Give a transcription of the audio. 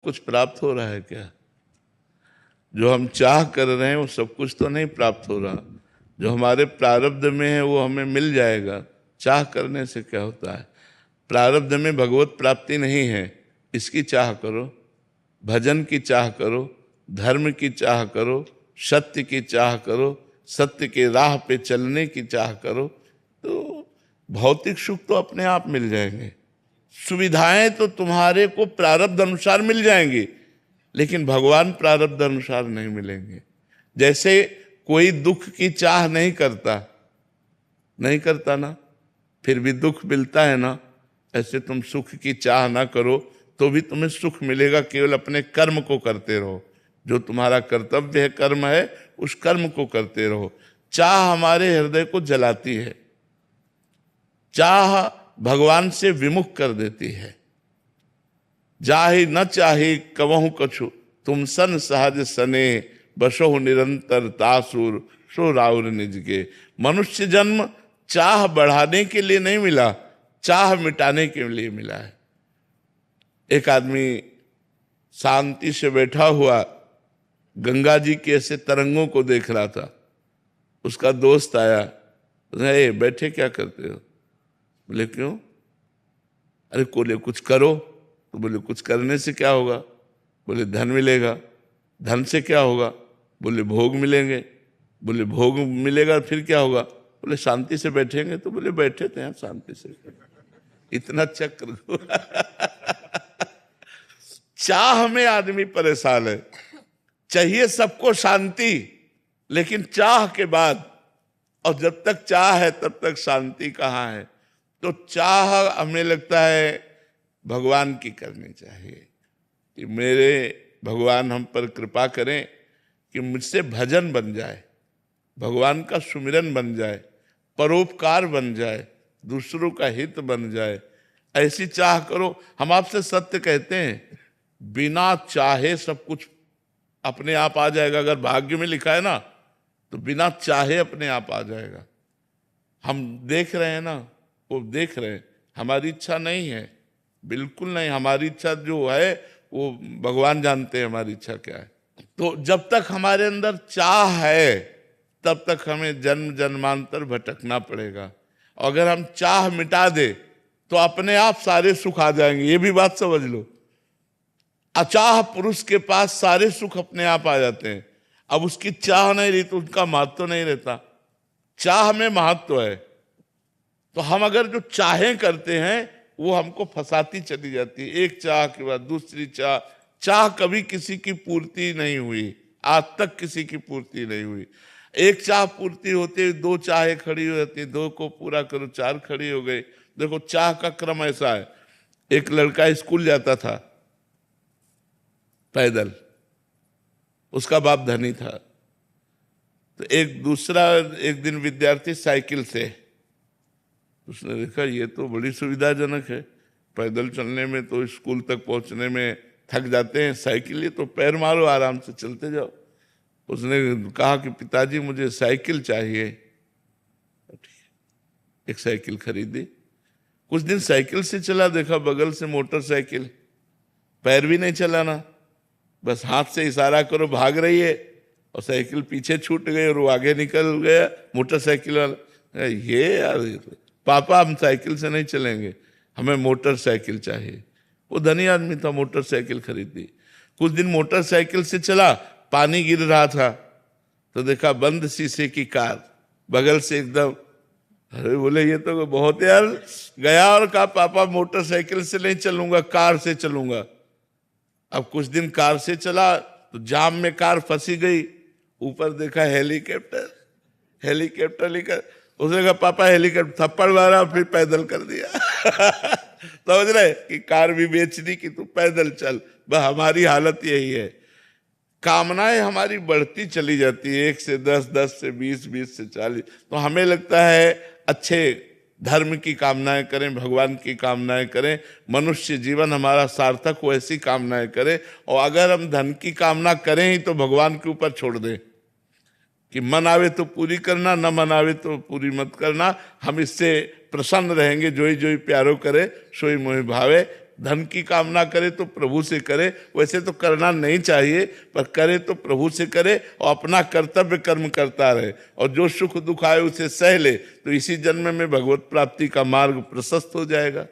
कुछ प्राप्त हो रहा है क्या? जो हम चाह कर रहे हैं वो सब कुछ तो नहीं प्राप्त हो रहा। जो हमारे प्रारब्ध में है वो हमें मिल जाएगा। चाह करने से क्या होता है? प्रारब्ध में भगवत प्राप्ति नहीं है, इसकी चाह करो, भजन की चाह करो, धर्म की चाह करो, सत्य की चाह करो, सत्य के राह पे चलने की चाह करो, तो भौतिक सुख तो अपने आप मिल जाएंगे। सुविधाएं तो तुम्हारे को प्रारब्ध अनुसार मिल जाएंगी, लेकिन भगवान प्रारब्ध अनुसार नहीं मिलेंगे। जैसे कोई दुख की चाह नहीं करता ना, फिर भी दुख मिलता है ना, ऐसे तुम सुख की चाह ना करो तो भी तुम्हें सुख मिलेगा। केवल अपने कर्म को करते रहो, जो तुम्हारा कर्तव्य है, कर्म है, उस कर्म को करते रहो। चाह हमारे हृदय को जलाती है, चाह भगवान से विमुख कर देती है। जाहि न चाहे कवहु कछु, तुम सन सहज सने, बसो निरंतर तासुर सो राउर निज के। मनुष्य जन्म चाह बढ़ाने के लिए नहीं मिला, चाह मिटाने के लिए मिला है। एक आदमी शांति से बैठा हुआ गंगा जी के ऐसे तरंगों को देख रहा था। उसका दोस्त आया, ए बैठे क्या करते हो? बोले क्यों? अरे कोले कुछ करो। तो बोले कुछ करने से क्या होगा? बोले धन मिलेगा। धन से क्या होगा? बोले भोग मिलेंगे। बोले भोग मिलेगा फिर क्या होगा? बोले शांति से बैठेंगे। तो बोले बैठे थे यहाँ शांति से। इतना चक्र चाह में आदमी परेशान है। चाहिए सबको शांति, लेकिन चाह के बाद, और जब तक चाह है तब तक शांति कहाँ है? तो चाह हमें लगता है भगवान की करनी चाहिए कि मेरे भगवान हम पर कृपा करें कि मुझसे भजन बन जाए, भगवान का सुमिरन बन जाए, परोपकार बन जाए, दूसरों का हित बन जाए। ऐसी चाह करो। हम आपसे सत्य कहते हैं, बिना चाहे सब कुछ अपने आप आ जाएगा। अगर भाग्य में लिखा है ना, तो बिना चाहे अपने आप आ जाएगा। हम देख रहे हैं ना, वो देख रहे हैं, हमारी इच्छा नहीं है, बिल्कुल नहीं। हमारी इच्छा जो है वो भगवान जानते हैं हमारी इच्छा क्या है। तो जब तक हमारे अंदर चाह है तब तक हमें जन्म जन्मांतर भटकना पड़ेगा। अगर हम चाह मिटा दे तो अपने आप सारे सुख आ जाएंगे। ये भी बात समझ लो। अचाह पुरुष के पास सारे सुख अपने आप आ जाते हैं। अब उसकी चाह नहीं रही तो उनका महत्व नहीं रहता। चाह में महत्व है। तो हम अगर जो चाहें करते हैं वो हमको फंसाती चली जाती है, एक चाह के बाद दूसरी चाह। चाह कभी किसी की पूर्ति नहीं हुई, आज तक किसी की पूर्ति नहीं हुई। एक चाह पूर्ति होती, दो चाहें खड़ी हो जाती, दो को पूरा करो, चार खड़ी हो गई। देखो चाह का क्रम ऐसा है। एक लड़का स्कूल जाता था पैदल, उसका बाप धनी था। तो एक दिन विद्यार्थी साइकिल से, उसने देखा ये तो बड़ी सुविधाजनक है, पैदल चलने में तो स्कूल तक पहुंचने में थक जाते हैं, साइकिल ये तो पैर मारो आराम से चलते जाओ। उसने कहा कि पिताजी मुझे साइकिल चाहिए। एक साइकिल खरीदी। कुछ दिन साइकिल से चला, देखा बगल से मोटरसाइकिल, पैर भी नहीं चलाना, बस हाथ से इशारा करो भाग रही है, और साइकिल पीछे छूट गई और वो आगे निकल गया मोटरसाइकिल वाला। ये यार पापा हम साइकिल से नहीं चलेंगे, हमें मोटरसाइकिल चाहिए। वो धनी आदमी था, मोटरसाइकिल खरीदी। कुछ दिन मोटरसाइकिल से चला, पानी गिर रहा था तो देखा बंद शीशे की कार बगल से एकदम। अरे बोले ये तो बहुत यार। गया और कहा पापा मोटरसाइकिल से नहीं चलूंगा, कार से चलूंगा। अब कुछ दिन कार से चला तो जाम में कार फंसी गई। ऊपर देखा हेलीकॉप्टर लेकर। उसने कहा पापा हेलीकॉप्टर, थप्पड़ मारा फिर पैदल कर दिया। समझ रहे कि कार भी बेच दी कि तू पैदल चल। बस हमारी हालत यही है। कामनाएं हमारी बढ़ती चली जाती है, 1 से 10, 10 से 20, 20 से 40। तो हमें लगता है अच्छे धर्म की कामनाएं करें, भगवान की कामनाएं करें, मनुष्य जीवन हमारा सार्थक हो, ऐसी कामनाएं करें। और अगर हम धन की कामना करें ही तो भगवान के ऊपर छोड़ दें कि मन आवे तो पूरी करना, न मन आवे तो पूरी मत करना। हम इससे प्रसन्न रहेंगे। जोई जोई प्यारो करे सोई मोहि भावे। धन की कामना करे तो प्रभु से करे, वैसे तो करना नहीं चाहिए, पर करे तो प्रभु से करे और अपना कर्तव्य कर्म करता रहे, और जो सुख दुख आए उसे सह ले, तो इसी जन्म में भगवत प्राप्ति का मार्ग प्रशस्त हो जाएगा।